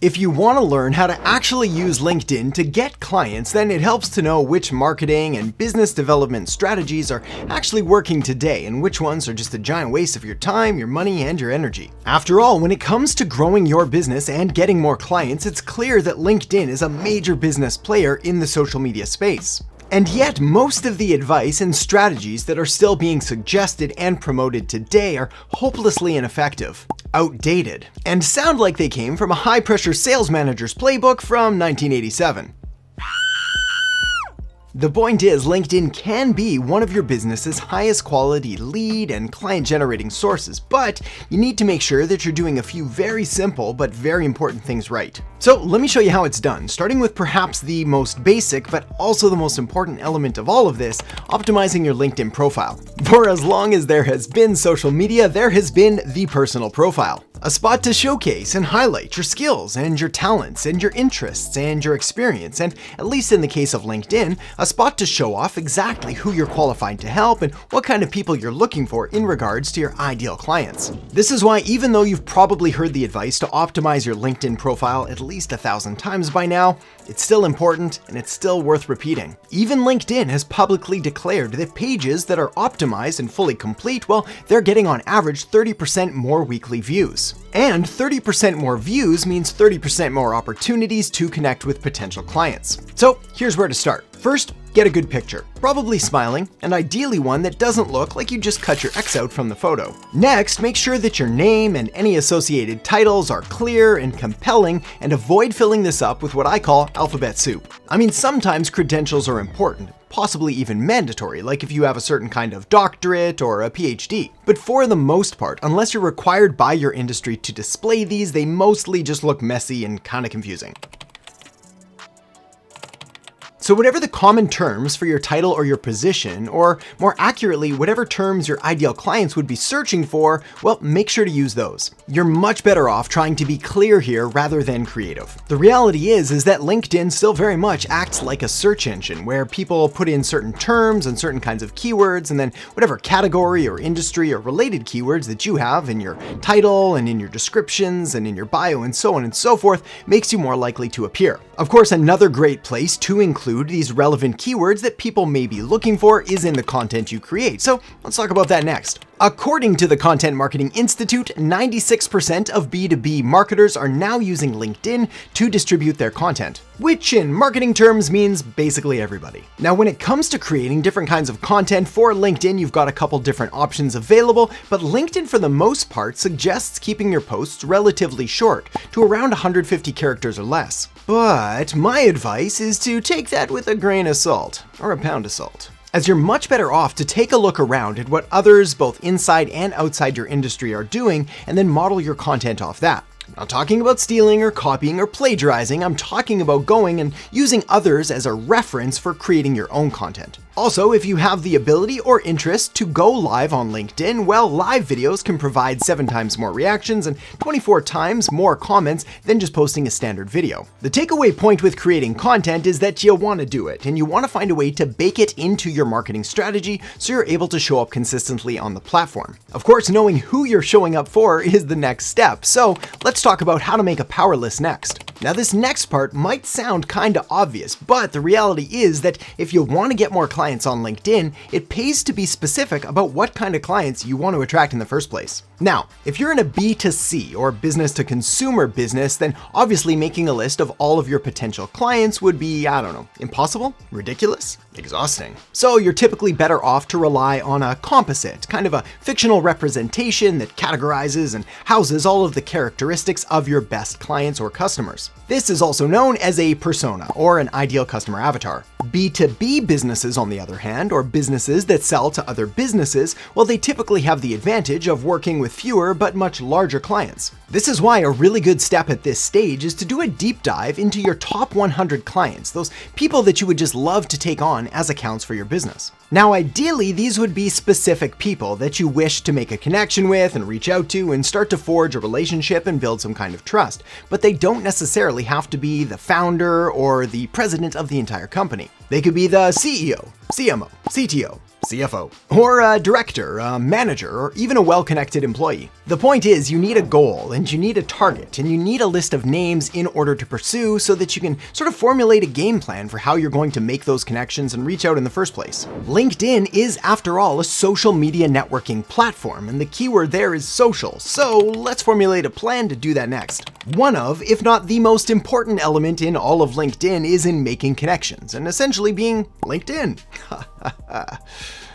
If you want to learn how to actually use LinkedIn to get clients, then it helps to know which marketing and business development strategies are actually working today and which ones are just a giant waste of your time, your money, and your energy. After all, when it comes to growing your business and getting more clients, it's clear that LinkedIn is a major business player in the social media space. And yet, most of the advice and strategies that are still being suggested and promoted today are hopelessly ineffective, outdated, and sound like they came from a high-pressure sales manager's playbook from 1987. The point is, LinkedIn can be one of your business's highest quality lead and client generating sources, but you need to make sure that you're doing a few very simple but very important things right. So let me show you how it's done, starting with perhaps the most basic but also the most important element of all of this, optimizing your LinkedIn profile. For as long as there has been social media, there has been the personal profile. A spot to showcase and highlight your skills and your talents and your interests and your experience, and at least in the case of LinkedIn, a spot to show off exactly who you're qualified to help and what kind of people you're looking for in regards to your ideal clients. This is why, even though you've probably heard the advice to optimize your LinkedIn profile at least 1,000 times by now, it's still important and it's still worth repeating. Even LinkedIn has publicly declared that pages that are optimized and fully complete, well, they're getting on average 30% more weekly views. And 30% more views means 30% more opportunities to connect with potential clients. So here's where to start. First, get a good picture, probably smiling, and ideally one that doesn't look like you just cut your ex out from the photo. Next, make sure that your name and any associated titles are clear and compelling, and avoid filling this up with what I call alphabet soup. I mean, sometimes credentials are important, possibly even mandatory, like if you have a certain kind of doctorate or a PhD. But for the most part, unless you're required by your industry to display these, they mostly just look messy and kind of confusing. So whatever the common terms for your title or your position, or more accurately, whatever terms your ideal clients would be searching for, well, make sure to use those. You're much better off trying to be clear here rather than creative. The reality is that LinkedIn still very much acts like a search engine where people put in certain terms and certain kinds of keywords, and then whatever category or industry or related keywords that you have in your title and in your descriptions and in your bio and so on and so forth makes you more likely to appear. Of course, another great place to include these relevant keywords that people may be looking for is in the content you create. So let's talk about that next. According to the Content Marketing Institute, 96% of B2B marketers are now using LinkedIn to distribute their content, which in marketing terms means basically everybody. Now, when it comes to creating different kinds of content for LinkedIn, you've got a couple different options available, but LinkedIn for the most part suggests keeping your posts relatively short, to around 150 characters or less. But my advice is to take that with a grain of salt, or a pound of salt, as you're much better off to take a look around at what others both inside and outside your industry are doing and then model your content off that. I'm not talking about stealing or copying or plagiarizing, I'm talking about going and using others as a reference for creating your own content. Also, if you have the ability or interest to go live on LinkedIn, well, live videos can provide 7 times more reactions and 24 times more comments than just posting a standard video. The takeaway point with creating content is that you want to do it, and you want to find a way to bake it into your marketing strategy so you're able to show up consistently on the platform. Of course, knowing who you're showing up for is the next step, so let's talk about how to make a power list next. Now, this next part might sound kinda obvious, but the reality is that if you want to get more clients on LinkedIn, it pays to be specific about what kind of clients you want to attract in the first place. Now, if you're in a B2C or business to consumer business, then obviously making a list of all of your potential clients would be, impossible, ridiculous, exhausting. So you're typically better off to rely on a composite, kind of a fictional representation that categorizes and houses all of the characteristics of your best clients or customers. This is also known as a persona, or an ideal customer avatar. B2B businesses, on the other hand, or businesses that sell to other businesses, well, they typically have the advantage of working with fewer but much larger clients. This is why a really good step at this stage is to do a deep dive into your top 100 clients, those people that you would just love to take on as accounts for your business. Now, ideally, these would be specific people that you wish to make a connection with and reach out to and start to forge a relationship and build some kind of trust, but they don't necessarily have to be the founder or the president of the entire company. They could be the CEO, CMO, CTO, CFO, or a director, a manager, or even a well-connected employee. The point is, you need a goal, and you need a target, and you need a list of names in order to pursue so that you can sort of formulate a game plan for how you're going to make those connections and reach out in the first place. LinkedIn is, after all, a social media networking platform, and the keyword there is social, so let's formulate a plan to do that next. One of, if not the most important element in all of LinkedIn is in making connections, and essentially being LinkedIn.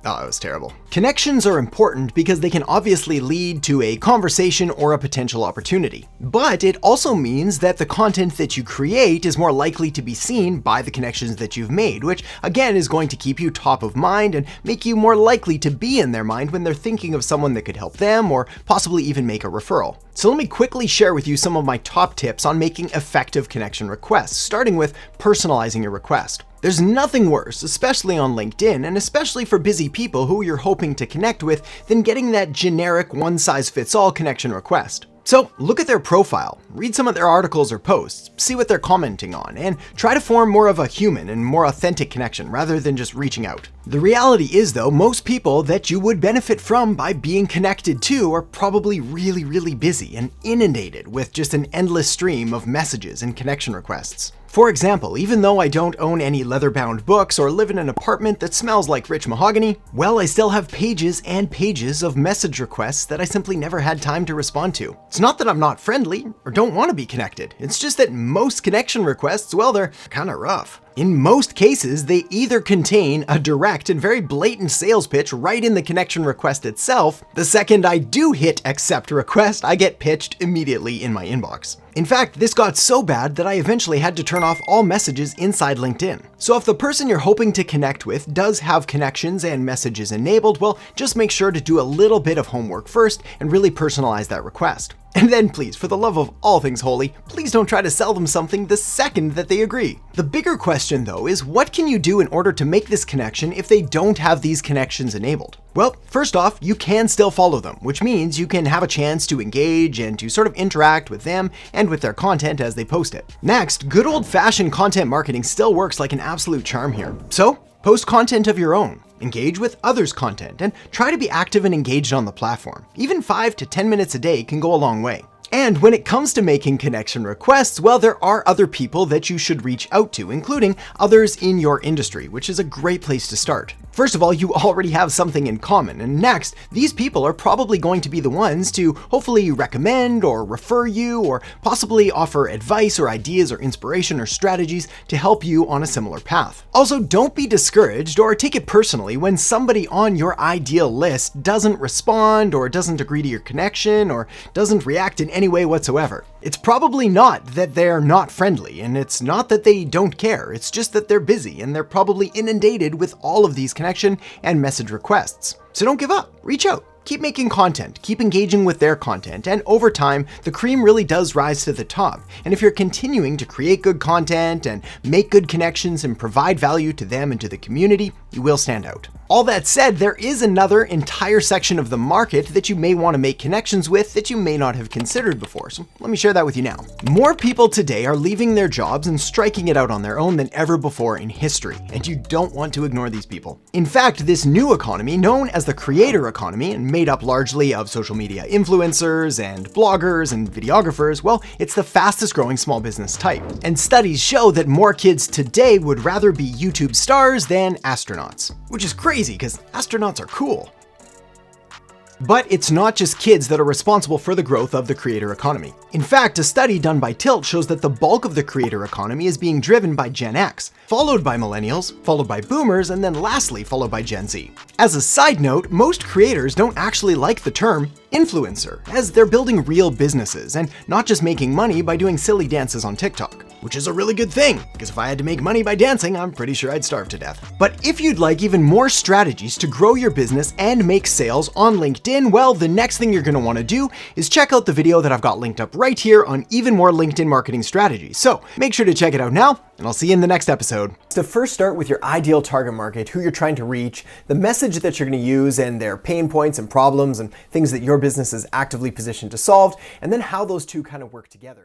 Oh, that was terrible. Connections are important because they can obviously lead to a conversation or a potential opportunity. But it also means that the content that you create is more likely to be seen by the connections that you've made, which again is going to keep you top of mind and make you more likely to be in their mind when they're thinking of someone that could help them or possibly even make a referral. So let me quickly share with you some of my top tips on making effective connection requests, starting with personalizing your request. There's nothing worse, especially on LinkedIn, and especially for busy people who you're hoping to connect with, than getting that generic one-size-fits-all connection request. So look at their profile, read some of their articles or posts, see what they're commenting on, and try to form more of a human and more authentic connection rather than just reaching out. The reality is though, most people that you would benefit from by being connected to are probably really busy and inundated with just an endless stream of messages and connection requests. For example, even though I don't own any leather-bound books or live in an apartment that smells like rich mahogany, well, I still have pages and pages of message requests that I simply never had time to respond to. It's not that I'm not friendly or don't want to be connected. It's just that most connection requests, well, they're kind of rough. In most cases, they either contain a direct and very blatant sales pitch right in the connection request itself. The second I do hit accept request, I get pitched immediately in my inbox. In fact, this got so bad that I eventually had to turn off all messages inside LinkedIn. So if the person you're hoping to connect with does have connections and messages enabled, well, just make sure to do a little bit of homework first and really personalize that request. And then please, for the love of all things holy, please don't try to sell them something the second that they agree. The bigger question though is, what can you do in order to make this connection if they don't have these connections enabled? Well, first off, you can still follow them, which means you can have a chance to engage and to sort of interact with them and with their content as they post it. Next, good old-fashioned content marketing still works like an absolute charm here. So, post content of your own. Engage with others' content and try to be active and engaged on the platform. Even 5 to 10 minutes a day can go a long way. And when it comes to making connection requests, well, there are other people that you should reach out to, including others in your industry, which is a great place to start. First of all, you already have something in common, and next, these people are probably going to be the ones to hopefully recommend or refer you or possibly offer advice or ideas or inspiration or strategies to help you on a similar path. Also, don't be discouraged or take it personally when somebody on your ideal list doesn't respond or doesn't agree to your connection or doesn't react in any way whatsoever. It's probably not that they're not friendly, and it's not that they don't care. It's just that they're busy and they're probably inundated with all of these connection and message requests. So don't give up, reach out. Keep making content, keep engaging with their content, and over time, the cream really does rise to the top. And if you're continuing to create good content and make good connections and provide value to them and to the community, you will stand out. All that said, there is another entire section of the market that you may want to make connections with that you may not have considered before. So let me share that with you now. More people today are leaving their jobs and striking it out on their own than ever before in history, and you don't want to ignore these people. In fact, this new economy, known as the creator economy and made up largely of social media influencers and bloggers and videographers, well, it's the fastest growing small business type. And studies show that more kids today would rather be YouTube stars than astronauts, which is crazy because astronauts are cool. But it's not just kids that are responsible for the growth of the creator economy. In fact, a study done by Tilt shows that the bulk of the creator economy is being driven by Gen X, followed by millennials, followed by boomers, and then lastly followed by Gen Z. As a side note, most creators don't actually like the term influencer, as they're building real businesses and not just making money by doing silly dances on TikTok. Which is a really good thing, because if I had to make money by dancing, I'm pretty sure I'd starve to death. But if you'd like even more strategies to grow your business and make sales on LinkedIn, well, the next thing you're going to want to do is check out the video that I've got linked up right here on even more LinkedIn marketing strategies. So make sure to check it out now, and I'll see you in the next episode. So first start with your ideal target market, who you're trying to reach, the message that you're going to use and their pain points and problems and things that your business is actively positioned to solve, and then how those two kind of work together.